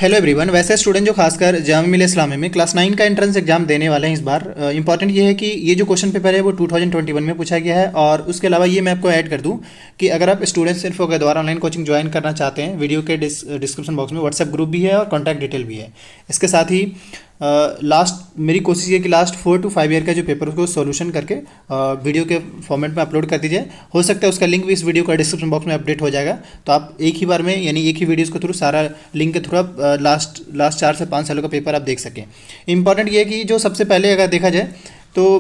Hello everyone. वैसे student जो खासकर जामिया मिलिया इस्लामिया में क्लास 9 का एंट्रेंस एग्जाम देने वाले हैं इस बार, इंपॉर्टेंट ये है कि ये जो क्वेश्चन पेपर है वो 2021 में पूछा गया है। और उसके अलावा ये मैं आपको ऐड कर दूं कि अगर आप स्टूडेंट्स इन्फो के द्वारा ऑनलाइन कोचिंग ज्वाइन करना चाहते हैं, वीडियो के डिस्क्रिप्शन बॉक्स में व्हाट्सएप ग्रुप भी है और कॉन्टैक्ट डिटेल भी है। इसके साथ ही लास्ट मेरी कोशिश ये कि लास्ट 4 to 5 ईयर का जो पेपर उसको सोल्यूशन करके वीडियो के फॉर्मेट में अपलोड कर दीजिए। हो सकता है उसका लिंक भी इस वीडियो का डिस्क्रिप्शन बॉक्स में अपडेट हो जाएगा, तो आप एक ही बार में यानी एक ही वीडियोज़ के थ्रू सारा लिंक के थ्रू आप लास्ट 4 से 5 सालों का पेपर आप देख सकें। इंपॉर्टेंट ये है कि जो सबसे पहले अगर देखा जाए तो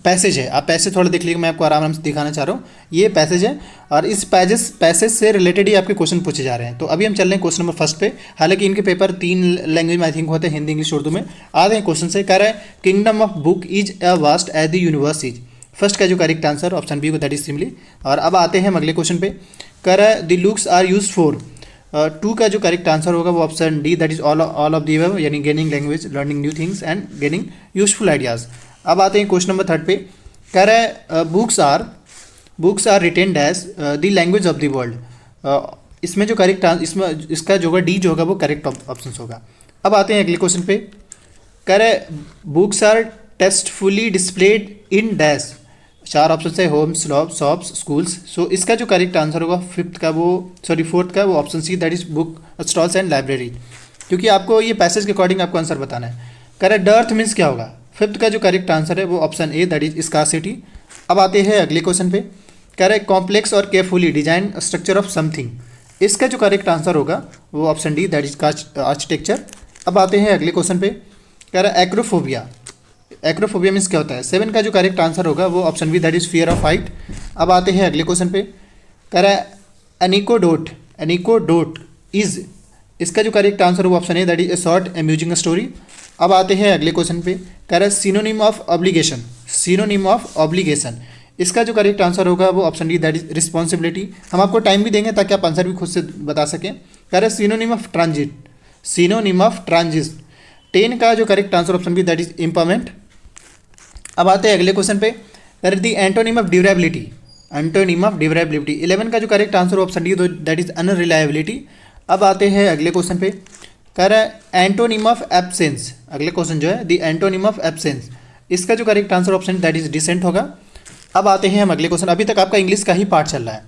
पैसेज है, आप पैसेज थोड़ा देख लीजिए, मैं आपको आराम से दिखाना चाह रहा हूँ। ये पैसेज है और इस पैसेज से रिलेटेड ही आपके क्वेश्चन पूछे जा रहे हैं। तो अभी हम चल रहे हैं क्वेश्चन नंबर फर्स्ट पे। हालांकि इनके पेपर 3 लैंग्वेज में आई थिंक होते हैं, हिंदी इंग्लिश उर्दू में। आ रहे हैं क्वेश्चन से, कह रहा है kingdom of book is a vast as the universe is. First का जो करेक्ट आंसर ऑप्शन बी को, दैट इज सिमली। और अब आते हैं हम अगले क्वेश्चन पे। कह रहा है the looks are use for. 2 का जो करेक्ट आंसर होगा वो option D, that is all of the above, यानी gaining language, learning new things and gaining useful ideas. अब आते हैं क्वेश्चन नंबर 3 पे। कह रहा है books are retained as the language of the world. इसमें जो करेक्ट इसमें इसका जो होगा डी जो होगा वो करेक्ट ऑप्शन होगा। अब आते हैं अगले क्वेश्चन पे। कह रहा है books are tastefully displayed in dash. 4 option है, होम्स, शॉप्स, स्कूल्स। सो इसका जो करेक्ट आंसर होगा फोर्थ का वो option C, that is book stalls and library. क्योंकि आपको ये पैसेज के अकॉर्डिंग आपको आंसर बताना है। कह रहा है डर्थ मीन्स क्या होगा। 5th का जो करेक्ट आंसर है वो option A, that is scarcity. अब आते हैं अगले क्वेश्चन पे। कह रहा है कॉम्प्लेक्स और carefully design structure of something. इसका जो करेक्ट आंसर होगा वो option D, that is architecture. अब आते हैं अगले क्वेश्चन पे। कह रहा है एक्रोफोबिया मीन्स क्या होता है। 7 का जो करेक्ट आंसर होगा वो option B, that is fear of height. अब आते हैं अगले क्वेश्चन पे। कह रहा है एनिकोडोट इज। इसका जो करेक्ट आंसर होगा option A, that is A short amusing story. अब आते हैं अगले क्वेश्चन पे। कह रहा है सिनोनिम ऑफ ऑब्लिगेशन। इसका जो करेक्ट आंसर होगा वो option D, that is responsibility. हम आपको टाइम भी देंगे ताकि आप आंसर भी खुद से बता सकें। कह रहा है सिनोनिम ऑफ ट्रांजिट। 10 का जो correct answer option B, that is empowerment. अब आते हैं अगले क्वेश्चन पे। कह रहा है दी एंटोनिम ऑफ ड्यूरेबिलिटी। 11 का जो correct answer option D, that is unreliability. अब आते हैं अगले क्वेश्चन पे। कह रहा है एंटोनिम ऑफ एब्सेंस। अगले क्वेश्चन जो है दी एंटोनिम ऑफ एब्सेंस। इसका जो correct answer option that is decent होगा। अब आते हैं हम अगले क्वेश्चन। अभी तक आपका इंग्लिश का ही पार्ट चल रहा है।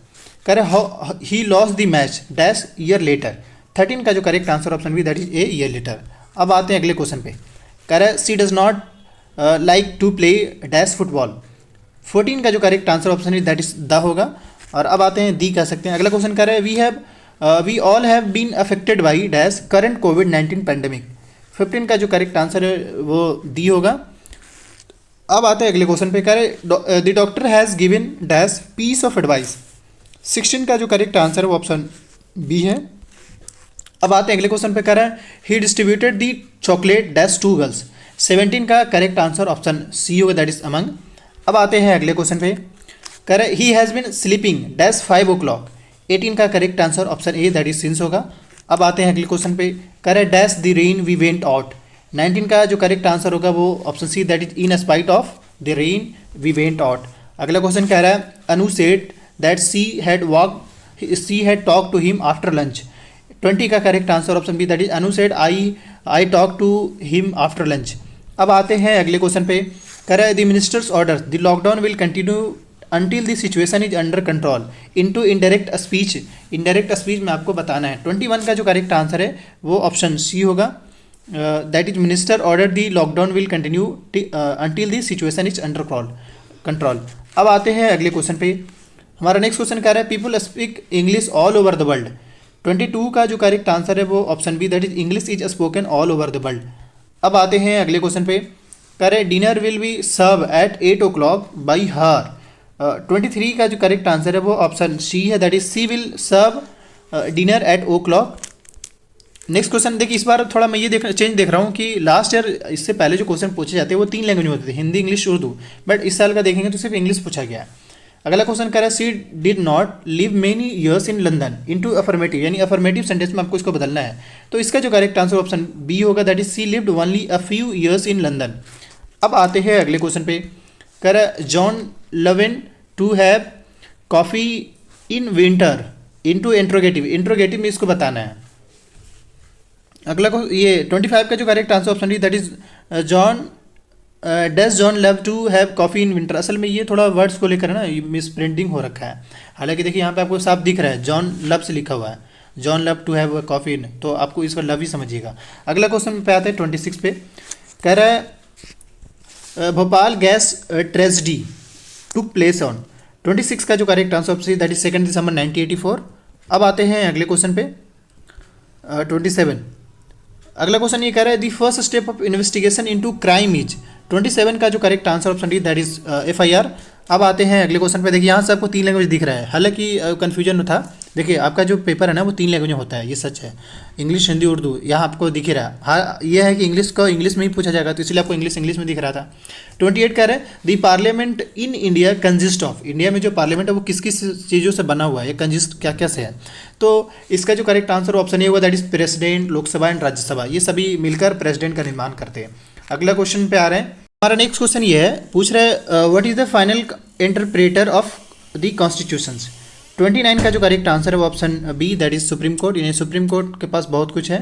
कह रहा है he loss the match dash year later. 13 का जो correct answer option B, that is a year later. अब आते हैं अगले क्वेश्चन पे। कह रहा है she does not like to play dash football. 14 का जो correct answer option is, that is the होगा। और अब आते हैं दी कह सकते हैं। अगला क्वेश्चन कह रहा है we all have been affected by dash current कोविड-19 पैंडेमिक। 15 का जो करेक्ट आंसर है वो दी होगा। अब आते हैं अगले क्वेश्चन पे। कह रहे the doctor has given dash piece of advice. 16 का जो करेक्ट आंसर है वो ऑप्शन बी है। अब आते हैं अगले क्वेश्चन पे। कह रहा है ही डिस्ट्रीब्यूटेड दी चॉकलेट डैश 2 गर्ल्स। 17 का करेक्ट आंसर ऑप्शन सी होगा, दैट इज अमंग। अब आते हैं अगले क्वेश्चन पे। कह रहा है he has been sleeping dash 5 o'clock। 18 का correct answer option A, that is since होगा। अब आते हैं अगले क्वेश्चन पे। कह रहा है dash the rain we went out. 19 का जो करेक्ट आंसर होगा वो option C, that is in spite of the rain we went out. अगला क्वेश्चन कह रहा है Anu said that she had talk to him after lunch. 20 का correct answer option B, that is Anu said I talk to him after lunch. अब आते हैं अगले question पे। कह रहा है the ministers order the lockdown will continue until the situation is under control into indirect speech। indirect speech में आपको बताना है। 21 का जो करेक्ट आंसर है वो ऑप्शन सी होगा, that is minister order the lockdown will continue until the situation is under control। अब आते हैं अगले क्वेश्चन पे। हमारा नेक्स्ट क्वेश्चन कह रहा है people speak English all over the world. 22 का जो करेक्ट आंसर है वो option B, that is English is spoken all over the world. अब आते हैं अगले क्वेश्चन पे। कह रहे dinner will be serve at 8 o'clock by her. 23 का जो करेक्ट आंसर है वो ऑप्शन सी है, that is she will serve dinner at o'clock। Next question देखिए, इस बार थोड़ा मैं ये चेंज देख रहा हूँ कि लास्ट ईयर इससे पहले जो क्वेश्चन पूछे जाते हैं वो 3 लैंग्वेज में होते थे, हिंदी, इंग्लिश, उर्दू। बट इस साल का देखेंगे तो सिर्फ इंग्लिश पूछा गया है। अगला क्वेश्चन कह रहा है she did not live many years in London into affirmative, यानी अफर्मेटिव सेंटेंस में आपको इसको बदलना है। तो इसका जो करेक्ट आंसर ऑप्शन बी होगा, that is she lived only a few years in London. अब आते हैं अगले क्वेश्चन पे। कह रहा है John loves to have coffee in winter into interrogative. Interrogative में इसको बताना है। अगला को ये 25 का जो correct answer option D that is John does John love to have coffee in winter. असल में ये थोड़ा वर्ड्स को लेकर है ना, मिस प्रिंटिंग हो रखा है। हालांकि देखिए यहाँ पे आपको साफ दिख रहा है जॉन लव से लिखा हुआ है, John love to have coffee in, तो आपको इस पर लव ही समझिएगा। अगला क्वेश्चन पे आते हैं 26 पे। कह रहा है Bhopal gas tragedy took place on. 26 का जो correct answer option that is 2 दिसंबर 1984। अब आते हैं अगले क्वेश्चन पे 27। अगला क्वेश्चन ये कह रहा है the first step of investigation into crime is. 27 का जो correct answer option D that is FIR। अब आते हैं अगले क्वेश्चन पे। देखिए यहाँ से आपको 3 लैंग्वेज दिख रहा है, हालांकि कन्फ्यूजन था। देखिए आपका जो पेपर है ना वो 3 लैंग्वेज में होता है, ये सच है, इंग्लिश हिंदी उर्दू, यहाँ आपको दिख ही रहा है। हाँ ये है कि इंग्लिश को इंग्लिश में ही पूछा जाएगा, तो इसलिए आपको इंग्लिश में दिख रहा था। 28 कह रहा है दी parliament in India consist of. India में जो पार्लियामेंट है वो किस किस चीज़ों से बना हुआ है, ये कंजिस्ट क्या क्या से है। तो इसका जो करेक्ट आंसर ऑप्शन ये होगा that is president, Lok Sabha and Rajya Sabha, ये सभी मिलकर प्रेसिडेंट का निर्माण करते हैं। अगला क्वेश्चन पे आ रहे हैं। हमारा नेक्स्ट क्वेश्चन ये है, पूछ रहे हैं what is the final interpreter of the constitutions. 29 का जो करेक्ट आंसर है वो option B that is Supreme Court. यानी सुप्रीम कोर्ट के पास बहुत कुछ है,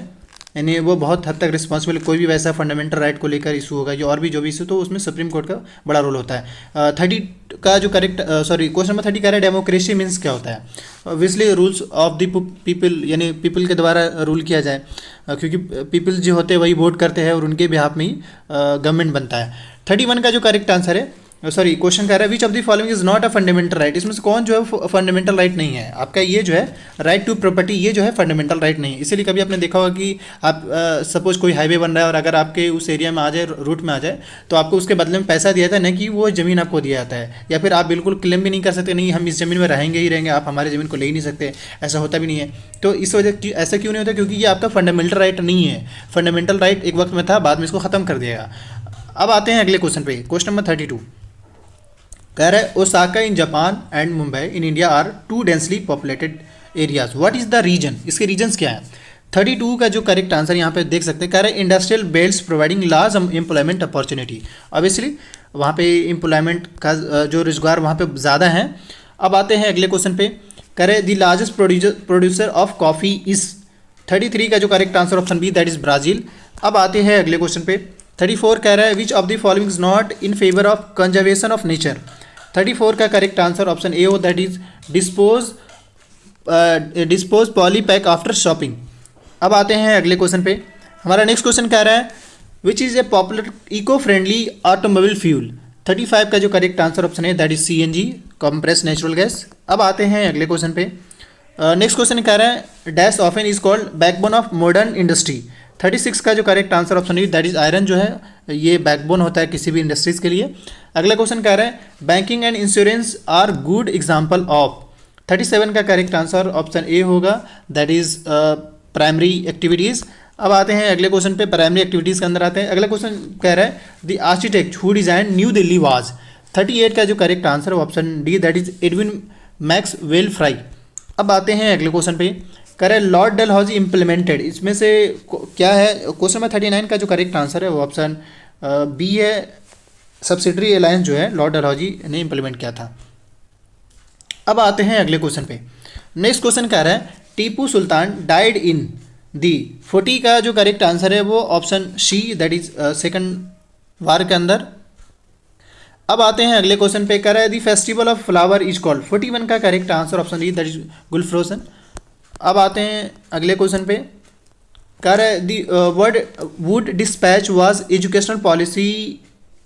यानी वो बहुत हद तक रिस्पॉन्सिबल, कोई भी वैसा फंडामेंटल राइट को लेकर इशू होगा जो और भी जो भी इशू, तो उसमें सुप्रीम कोर्ट का बड़ा रोल होता है। 30 का जो करेक्ट क्वेश्चन नंबर 30 कह रहा है डेमोक्रेसी मीन्स क्या होता है। Obviously rules of the people, यानी पीपल के द्वारा रूल किया जाए, क्योंकि पीपल जो होते हैं वही वोट करते हैं और उनके बिहाफ में ही गवर्नमेंट बनता है। 31 का जो करेक्ट आंसर है, क्वेश्चन कह रहा है which of the following is not a fundamental right. इसमें से कौन जो है फंडामेंटल राइट नहीं है। आपका ये जो है राइट टू प्रॉपर्टी, ये जो है फंडामेंटल राइट नहीं है। इसीलिए कभी आपने देखा होगा कि आप सपोज कोई हाईवे बन रहा है और अगर आपके उस एरिया में आ जाए, रूट में आ जाए, तो आपको उसके बदले में पैसा दिया जाता है, न कि वो ज़मीन आपको दिया जाता है। या फिर आप बिल्कुल क्लेम भी नहीं कर सकते, नहीं हम इस ज़मीन में रहेंगे ही रहेंगे, आप हमारे ज़मीन को ले ही नहीं सकते, ऐसा होता भी नहीं है। तो इस वजह ऐसा क्यों नहीं होता, क्योंकि ये आपका फंडामेंटल राइट नहीं है। फंडामेंटल राइट एक वक्त में था, बाद में इसको ख़त्म कर दिया गया। अब आते हैं अगले क्वेश्चन पे, क्वेश्चन नंबर 32 कह रहा है Osaka in Japan and Mumbai in India are two densely populated areas, what is the reason. इसके रीजन्स क्या है। 32 का जो करेक्ट आंसर यहाँ पे देख सकते हैं, कह रहा है industrial belts providing large employment opportunity. Obviously वहाँ पे एम्प्लॉयमेंट का जो रोजगार वहाँ पे ज़्यादा है। अब आते हैं अगले क्वेश्चन पे, कह रहे the largest producer of coffee is. 33 का जो correct answer option B that is Brazil. अब आते हैं अगले क्वेश्चन पे, 34 कह रहा है which of the following is not in favour of conservation of nature. 34 का करेक्ट आंसर ऑप्शन ए हो that is dispose polypack after shopping. अब आते हैं अगले क्वेश्चन पे। हमारा नेक्स्ट क्वेश्चन कह रहा है which is a popular eco friendly automobile fuel. 35 का जो करेक्ट आंसर ऑप्शन है that is CNG, compress natural gas. अब आते हैं अगले क्वेश्चन पे। नेक्स्ट क्वेश्चन कह रहा है dash often is called backbone of modern industry. 36 का जो करेक्ट आंसर ऑप्शन है दैट इज आयरन, जो है ये बैकबोन होता है किसी भी इंडस्ट्रीज के लिए। अगला क्वेश्चन कह रहा है banking and insurance are good example of. 37 का करेक्ट आंसर ऑप्शन ए होगा दैट इज प्राइमरी एक्टिविटीज़। अब आते हैं अगले क्वेश्चन पे, प्राइमरी एक्टिविटीज़ के अंदर आते हैं। अगला क्वेश्चन कह रहा है the architect who design new Delhi was. 38 का जो correct answer option D that is Edwin Maxwell fry. अब आते हैं अगले क्वेश्चन पे, कह रहे लॉर्ड डलहौजी इम्प्लीमेंटेड, इसमें से क्या है। क्वेश्चन नंबर 39 का जो करेक्ट आंसर है वो ऑप्शन बी है, सब्सिडरी अलायंस जो है लॉर्ड डलहौजी ने इम्प्लीमेंट किया था। अब आते हैं अगले क्वेश्चन पे। नेक्स्ट क्वेश्चन कह रहा है टीपू सुल्तान डाइड इन दी। 40 का जो करेक्ट आंसर है वो option C that is second war के अंदर। अब आते हैं अगले क्वेश्चन पे, कह रहा है the festival of flower is called. 41 का correct answer option D that is Gulfaroshan. अब आते हैं अगले क्वेश्चन पे, कह रहा है the word wood dispatch was educational policy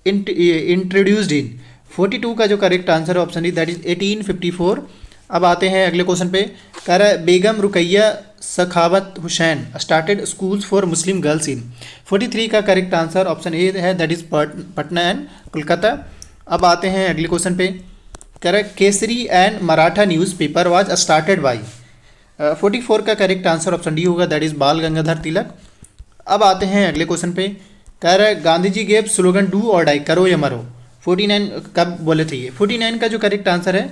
introduced in. 42 का जो करेक्ट आंसर है ऑप्शन डी दैट इज 1854। अब आते हैं अगले क्वेश्चन पे, कह रहा है Begum Rukaiya Sakhawat Hussain started schools for Muslim girls in. 43 का करेक्ट आंसर ऑप्शन ए है that is Patna and Kolkata. अब आते हैं अगले क्वेश्चन पे, कह रहा है Kesari and Maratha newspaper was started by. 44 का करेक्ट आंसर ऑप्शन डी होगा दैट इज बाल गंगाधर तिलक। अब आते हैं अगले क्वेश्चन पे, कह रहा है Gandhi ji gave slogan do और डाई, करो या मरो। 49 कब बोले थे ये। 49 का जो करेक्ट आंसर है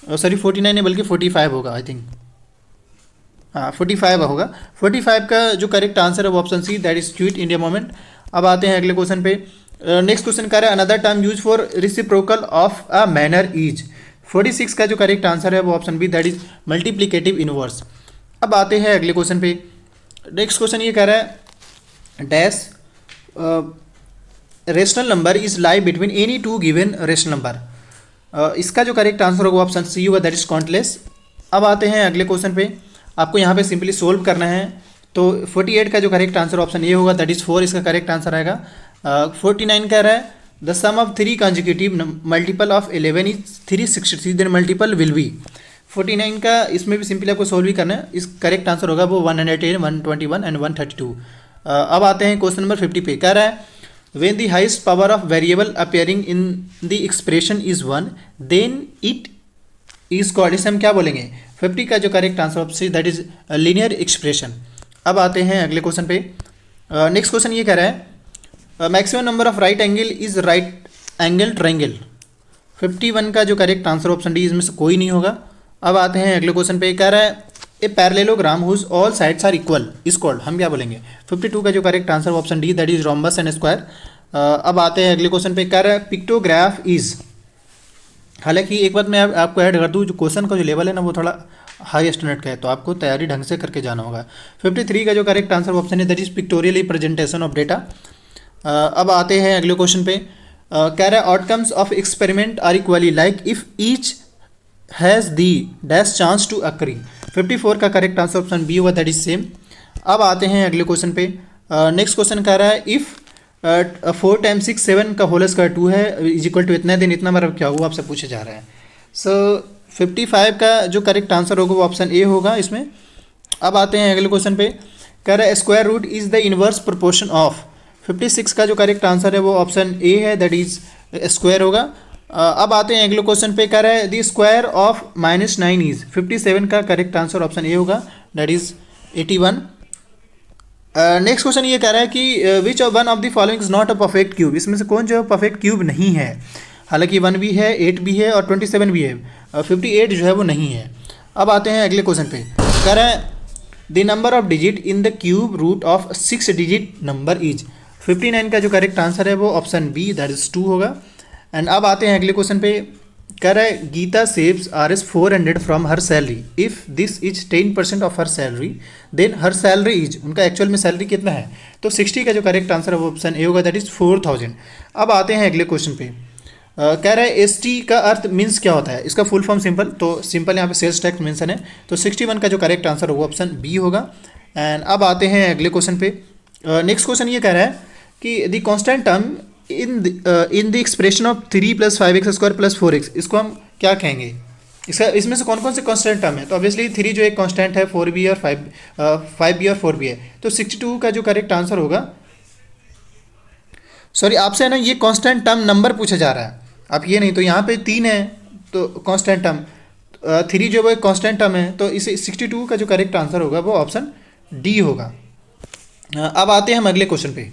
49 है बल्कि 45 होगा आई थिंक, हाँ 45 होगा। 45 का जो करेक्ट आंसर है वो option C that is quit India movement. अब आते हैं अगले क्वेश्चन पे। नेक्स्ट क्वेश्चन कह रहा है another term use for reciprocal of a manner is. 46 का जो करेक्ट आंसर है वो option B that is multiplicative inverse. अब आते हैं अगले क्वेश्चन पे, नेक्स्ट क्वेश्चन ये कह रहा है dash rational number is lie between any two given rational number. इसका जो करेक्ट आंसर होगा ऑप्शन सी होगा, दैट इज काउंटलेस। अब आते हैं अगले क्वेश्चन पे, आपको यहाँ पे सिंपली सोल्व करना है। तो 48 का जो करेक्ट आंसर ऑप्शन ए होगा, दैट इज 4 इसका करेक्ट आंसर आएगा। 49 कह रहा है the sum of 3 consecutive multiple of 11 is 363 then multiple will be. 49 का इसमें भी सिंपली आपको सोल्व ही करना है। इस करेक्ट आंसर होगा वो 110, 121 एंड 132। अब आते हैं क्वेश्चन नंबर 50 पे, कह रहा है when the highest power of variable appearing in the expression is 1 then it is called, इसे हम क्या बोलेंगे? 50 का जो correct answer option that is linear expression. अब आते हैं अगले क्वेश्चन पे। नेक्स्ट क्वेश्चन ये कह रहा है maximum number of right angle is right angle triangle. 51 का जो करेक्ट आंसर ऑप्शन डी, इसमें से कोई नहीं होगा। अब आते हैं अगले क्वेश्चन पे, कह रहा है a parallelogram whose all sides are equal is called, हम क्या बोलेंगे? 52 का जो correct answer option D, that is rhombus and square. अब आते हैं अगले क्वेश्चन पे, कह रहा है पिक्टोग्राफ इज, हालांकि एक बात मैं आपको ऐड कर दूँ, जो क्वेश्चन का जो लेवल है ना वो थोड़ा हाई स्टैंडर्ड का है, तो आपको तैयारी ढंग से करके जाना होगा। 53 का जो करेक्ट आंसर ऑप्शन है that is pictorial representation of data. अब आते हैं अगले क्वेश्चन पे, कह रहा है outcomes of experiment are equally like if each has the dash chance to occur. 54 का करेक्ट आंसर ऑप्शन बी होगा, दैट इज सेम। अब आते हैं अगले क्वेश्चन पे। नेक्स्ट क्वेश्चन कह रहा है इफ़ 4 टाइम्स 6 7 का होल स्क्वायर 2 है इज इक्वल टू इतना दिन इतना मतलब क्या हुआ, आपसे पूछे जा रहा है। सो 55 का जो करेक्ट आंसर होगा वो ऑप्शन ए होगा इसमें। अब आते हैं अगले क्वेश्चन पे, कह रहा है square root is the inverse proportion of. 56 का जो करेक्ट आंसर है वो ऑप्शन ए है, दैट इज स्क्वायर होगा। अब आते हैं अगले क्वेश्चन पे, कह रहा है द स्क्वायर ऑफ -9 इज। 57 का करेक्ट आंसर ऑप्शन ए होगा, दैट इज 81। नेक्स्ट क्वेश्चन ये कह रहा है कि which one of the following is not a perfect cube. इसमें से कौन जो है परफेक्ट क्यूब नहीं है? हालांकि 1 भी है, 8 भी है और 27 भी है, 58 जो है वो नहीं है। अब आते हैं अगले क्वेश्चन पे, कह रहा है the number of digit in the cube root of 6 digit number is. 59 का जो करेक्ट आंसर है वो ऑप्शन बी, दैट इज 2 होगा। एंड अब आते हैं अगले क्वेश्चन पे, कह रहा है Geeta saves Rs 400 from her salary if this is 10% of her salary then her salary is, उनका एक्चुअल में सैलरी कितना है? तो 60 का जो करेक्ट आंसर है वो ऑप्शन ए होगा, दैट इज 4000। अब आते हैं अगले क्वेश्चन पे, कह रहा है ST का अर्थ मीन्स क्या होता है? इसका फुल फॉर्म सिंपल, तो सिंपल यहाँ पे सेल्स टैक्स मेंशन है, तो 61 का जो करेक्ट आंसर होगा ऑप्शन बी होगा। एंड अब आते हैं अगले क्वेश्चन पे। नेक्स्ट क्वेश्चन ये कह रहा है कि the constant term in the expression of 3 + 5x² + 4x, इसको हम क्या कहेंगे? इसका इसमें से कौन कौन से कॉन्स्टेंट टर्म है? तो ऑब्वियसली 3 जो एक कॉन्स्टेंट है, 4b और 5b और 4b है, तो 62 का जो करेक्ट आंसर होगा, सॉरी आपसे है ना ये कॉन्स्टेंट टर्म नंबर पूछा जा रहा है, आप ये नहीं, तो यहाँ पे 3 है तो कॉन्स्टेंट टर्म, 3 जो वो एक कॉन्स्टेंट टर्म है, तो इसे 62 का जो करेक्ट आंसर होगा वो ऑप्शन डी होगा। अब आते हैं हम अगले क्वेश्चन पे।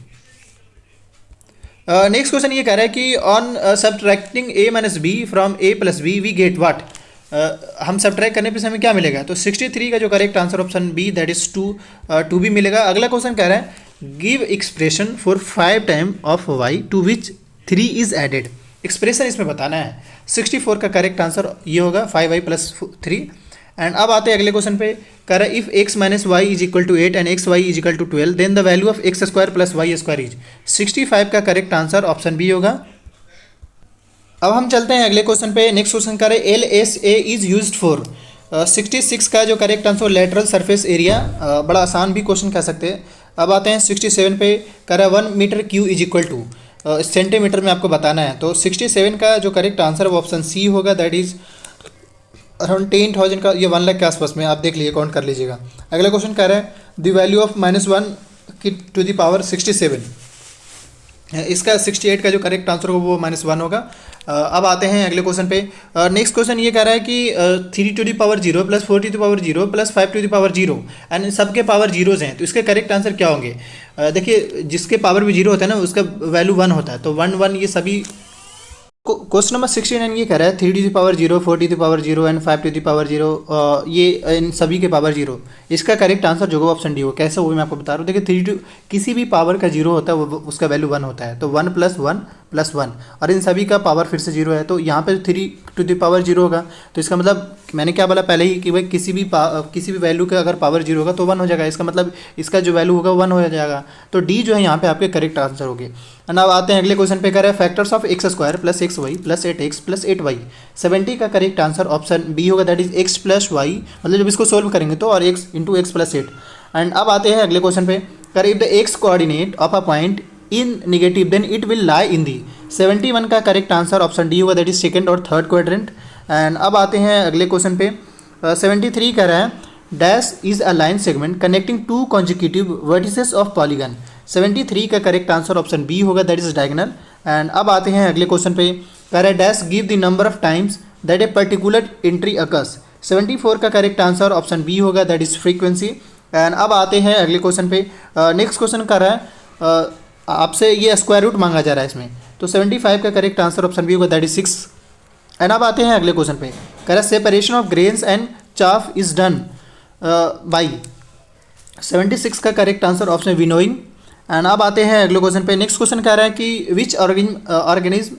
नेक्स्ट क्वेश्चन ये कह रहा है कि ऑन सब्ट्रैक्टिंग a - b फ्रॉम a + b we get what. हम सब्ट्रैक्ट करने पे हमें क्या मिलेगा? तो 63 का जो correct answer option B, that is 2 भी मिलेगा। अगला क्वेश्चन कह रहा है give expression for 5 time of y to which 3 is added. Expression इसमें बताना है। 64 का करेक्ट आंसर ये होगा 5y + 3। एंड अब आते हैं अगले क्वेश्चन पे, कह रहा है if x - y is equal to 8 and xy is equal to 12 then the value of x² + y² is. 65 का करेक्ट आंसर ऑप्शन बी होगा। अब हम चलते हैं अगले क्वेश्चन पे। नेक्स्ट क्वेश्चन कह रहे हैं LSA इज यूज्ड फॉर। 66 का जो correct answer lateral surface area, बड़ा आसान भी क्वेश्चन कह सकते हैं। अब आते हैं 67 पे, कह रहा है 1 metre cube is equal to, centimetre में आपको बताना है, तो 67 का जो करेक्ट आंसर है वो ऑप्शन सी होगा, दैट इज अराउंड 10,000 का, ये 1 लाख के आसपास में, आप देख लीजिए, काउंट कर लीजिएगा। अगला क्वेश्चन कह रहा है द वैल्यू ऑफ -1 की टू द पावर 67, इसका 68 का जो करेक्ट आंसर होगा वो -1 होगा। अब आते हैं अगले क्वेश्चन पे। नेक्स्ट क्वेश्चन ये कह रहा है कि 3 to the power 0 + 4 to the power 0 + 5 to the power 0 and सबके पावर जीरोज़ हैं, तो इसके करेक्ट आंसर क्या होंगे? देखिए जिसके पावर भी 0 होता है ना उसका वैल्यू 1 होता है, तो 1 1 ये सभी क्वेश्चन नंबर 69 ये कह रहा है 3 to the power 0, 4 to the power 0 and 5 to the power 0, ये इन सभी के पावर 0। इसका करेक्ट आंसर जो होगा ऑप्शन डी हो। कैसे वो भी मैं आपको बता रहा हूँ। देखिए 3 टू किसी भी पावर का 0 होता है वो उसका वैल्यू 1 होता है, तो 1 + 1 + 1, और इन सभी का पावर फिर से 0 है, तो यहाँ पर 3 to the power 0 होगा। तो इसका मतलब मैंने क्या बोला पहले ही कि भाई किसी भी वैल्यू का अगर पावर 0 होगा तो 1 हो जाएगा। इसका मतलब इसका जो वैल्यू होगा 1 हो जाएगा। तो डी जो है यहाँ पे आपके करेक्ट आंसर हो गए। अब आते हैं अगले क्वेश्चन पे। करें factors of x² + xy + 8x + 8y। 70 का करेक्ट आंसर ऑप्शन बी होगा, दैट इज x + y, मतलब जब इसको सोल्व करेंगे तो, और x × x + 8। एंड अब आते हैं अगले क्वेश्चन पे। करें if the x coordinate of a point in negative then it will lie in the. 71 का करेक्ट आंसर ऑप्शन डी होगा, दैट इज सेकंड और थर्ड क्वाड्रेंट। एंड अब आते हैं अगले क्वेश्चन पे। 73 कह रहा है dash is a line segment connecting 2 consecutive vertices of polygon. 73 का करेक्ट आंसर ऑप्शन बी होगा, दैट इज डायगोनल। एंड अब आते हैं अगले क्वेश्चन पे। कह रहा है dash give the number of times that a particular entry occurs. 74 का करेक्ट आंसर ऑप्शन बी होगा, दैट इज फ्रीक्वेंसी। एंड अब आते हैं अगले क्वेश्चन पे। नेक्स्ट क्वेश्चन कर रहा है आपसे ये स्क्वायर रूट मांगा जा रहा है इसमें, तो 75 का करेक्ट आंसर ऑप्शन बी होगा, दैट इज 6। एंड अब आते हैं अगले क्वेश्चन पे। कह रहा है separation of grains and chaff is done by. 76 का correct answer option winnowing. And अब आते हैं अगले क्वेश्चन पे। नेक्स्ट क्वेश्चन कह रहा है कि विच ऑर्गेनिज्म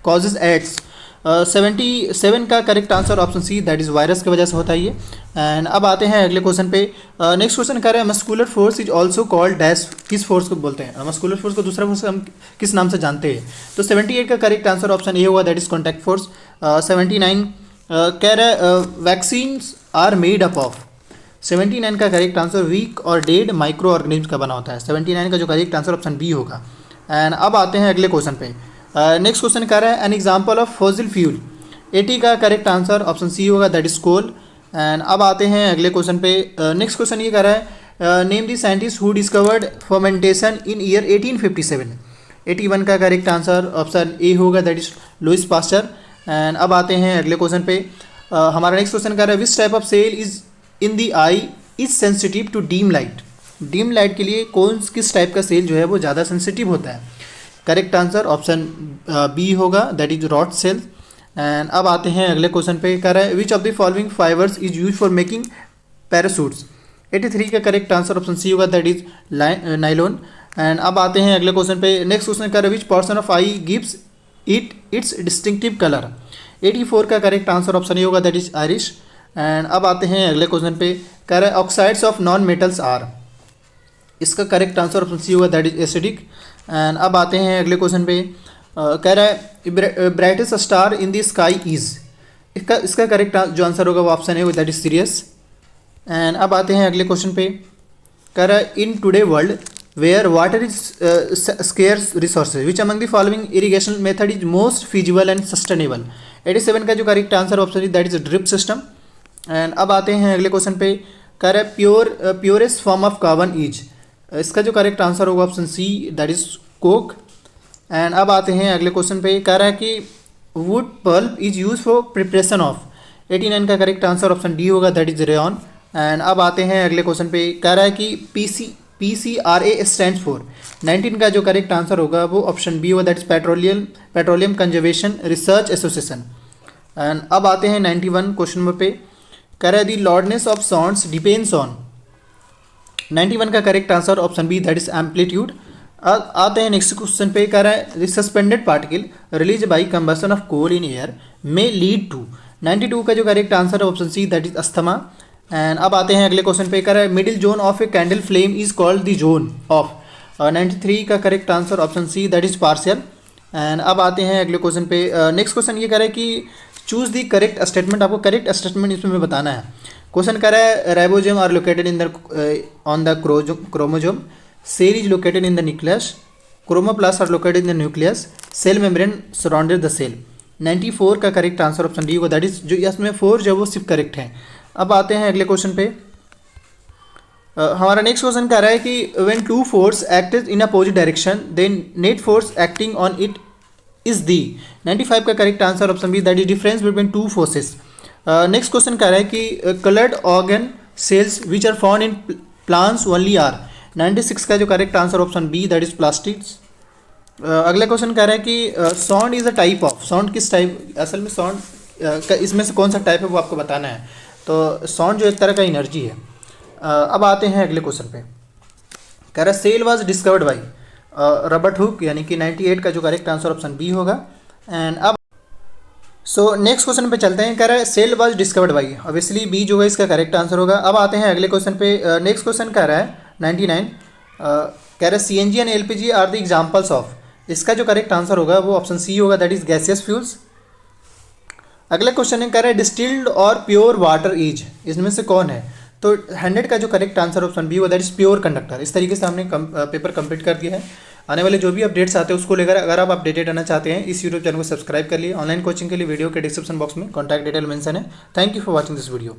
कॉजेज एड्स। 77 का correct answer option C, that is virus की वजह से होता है ये। एंड अब आते हैं अगले क्वेश्चन पे। नेक्स्ट क्वेश्चन कह रहा है muscular force is also called dash. किस फोर्स को बोलते हैं मस्कुलर फोर्स को, दूसरा फोर्स हम किस नाम से जानते हैं। तो 78 का करेक्ट आंसर ऑप्शन ए होगा, दैट इज कॉन्टैक्ट फोर्स। 79 कह रहा है vaccines are made up of. 79 का करेक्ट आंसर वीक और डेड माइक्रो ऑर्गेनिज्म का बना होता है। 79 का जो करेक्ट आंसर ऑप्शन बी होगा। एंड अब आते हैं अगले क्वेश्चन पे। नेक्स्ट क्वेश्चन कह रहा है an example of fossil fuel. 80 का करेक्ट आंसर ऑप्शन सी होगा, दैट इज कोल। एंड अब आते हैं अगले क्वेश्चन पे। नेक्स्ट क्वेश्चन ये कह रहा है name the scientist who discovered fermentation in year 1857। 81 का करेक्ट आंसर ऑप्शन ए होगा, that is Louis Pasteur. And अब आते हैं अगले क्वेश्चन पे। हमारा नेक्स्ट क्वेश्चन कह रहा है which type of cell is in the eye is sensitive to dim light. Dim light के लिए किस टाइप का सेल जो है वो ज़्यादा सेंसिटिव होता है। करेक्ट आंसर ऑप्शन बी होगा, that is rod cell. And अब आते हैं अगले क्वेश्चन पे। कह रहा है which of the following fibres is use for making parachutes. 83 का करेक्ट आंसर ऑप्शन सी होगा, दैट इज नाइलॉन। एंड अब आते हैं अगले क्वेश्चन पे। नेक्स्ट क्वेश्चन कह रहा है which person of I gives it it's distinctive colour. 84 का करेक्ट आंसर ऑप्शन ए होगा, दैट इज आयरिश। एंड अब आते हैं अगले क्वेश्चन पे। कह रहा है oxides of non metals are. इसका करेक्ट आंसर ऑप्शन सी होगा, दैट इज एसिडिक। एंड अब आते हैं अगले क्वेश्चन पे। कह रहा है brightest star in the sky is. इसका करेक्ट जो आंसर होगा वो ऑप्शन है, दैट इज सीरियस। एंड अब आते हैं अगले क्वेश्चन पे। कह रहा है in today world where water is scarce resources which among the following irrigation method is most feasible and sustainable. 87 का जो correct answer option is, that is drip system. And अब आते हैं अगले क्वेश्चन पे। कह रहा है purest form of carbon is. इसका जो करेक्ट आंसर होगा option C, that is coke. And अब आते हैं अगले क्वेश्चन पे। कह रहा है कि wood pulp is use for preparation of. 89 का करेक्ट आंसर ऑप्शन डी होगा, दैट इज रेयन। एंड अब आते हैं अगले क्वेश्चन पे। कह रहा है कि PCRA स्टैंड्स फॉर। 19 का जो करेक्ट आंसर होगा वो ऑप्शन बी होगा, that is petroleum conservation research association. And अब आते हैं 91 क्वेश्चन नंबर पे। कह रहा है the loudness of sounds depends on. 91 का correct answer option B, that is amplitude. आते हैं नेक्स्ट क्वेश्चन पे। कह रहा है the suspended particle release by combustion of coal in air may lead to. 92 का जो करेक्ट आंसर है option C, that is asthma. And अब आते हैं अगले क्वेश्चन पे। कह रहा है middle zone of a candle flame is called the zone of. 93 का correct answer option C, that is partial. And अब आते हैं अगले क्वेश्चन पे। नेक्स्ट क्वेश्चन ये कह रहा है कि चूज दी करेक्ट स्टेटमेंट। आपको करेक्ट स्टेटमेंट इसमें बताना है। क्वेश्चन कह रहा है ribosome are located in the on the chromosome, cell is located in the nucleus, chromoplast are located in the nucleus, cell membrane surrounded the cell. 94 का correct answer option D होगा, that is जो इसमें 4 जो है वो सिर्फ correct है। अब आते हैं अगले क्वेश्चन पे। हमारा नेक्स्ट क्वेश्चन कह रहा है कि when two force acted in opposite direction then net force acting on it is the. 95 का correct answer option B, that is difference between two forces. Next question कह रहा है कि coloured organ cells which are found in plants only are. 96 का जो correct answer option B, that is plastids. अगला question कह रहा है कि sound is a type of, sound किस टाइप, असल में साउंड इसमें से कौन सा टाइप है वो आपको बताना है। तो साउंड जो एक तरह का एनर्जी है। अब आते हैं अगले क्वेश्चन पे। कह रहा है cell was discovered by Robert Hooke, यानी कि 98 का जो करेक्ट आंसर ऑप्शन बी होगा। एंड अब सो नेक्स्ट क्वेश्चन पे चलते हैं। कह रहा है cell was discovered by, obviously B जो है इसका करेक्ट आंसर होगा। अब आते हैं अगले क्वेश्चन पे। नेक्स्ट क्वेश्चन कह रहा है 99, कह रहा है CNG and LPG are the examples of, इसका जो करेक्ट आंसर होगा वो ऑप्शन सी होगा, दैट इज गैसियस फ्यूल्स। अगला क्वेश्चन है, कह रहा है डिस्टिल्ड और प्योर वाटर इज, इसमें से कौन है। तो 100 का जो करेक्ट आंसर ऑप्शन बी होगा, दैट इज प्योर कंडक्टर। इस तरीके से हमने पेपर कंप्लीट कर दिया है। आने वाले जो भी अपडेट्स आते हैं उसको लेकर अगर आप अपडेटेड रहना चाहते हैं इस यूट्यूब चैनल को सब्सक्राइब कर लिए। ऑनलाइन कोचिंग के लिए वीडियो के डिस्क्रिप्शन बॉक्स में कॉन्टैक्ट डिटेल मेंशन है। Thank you for watching this video.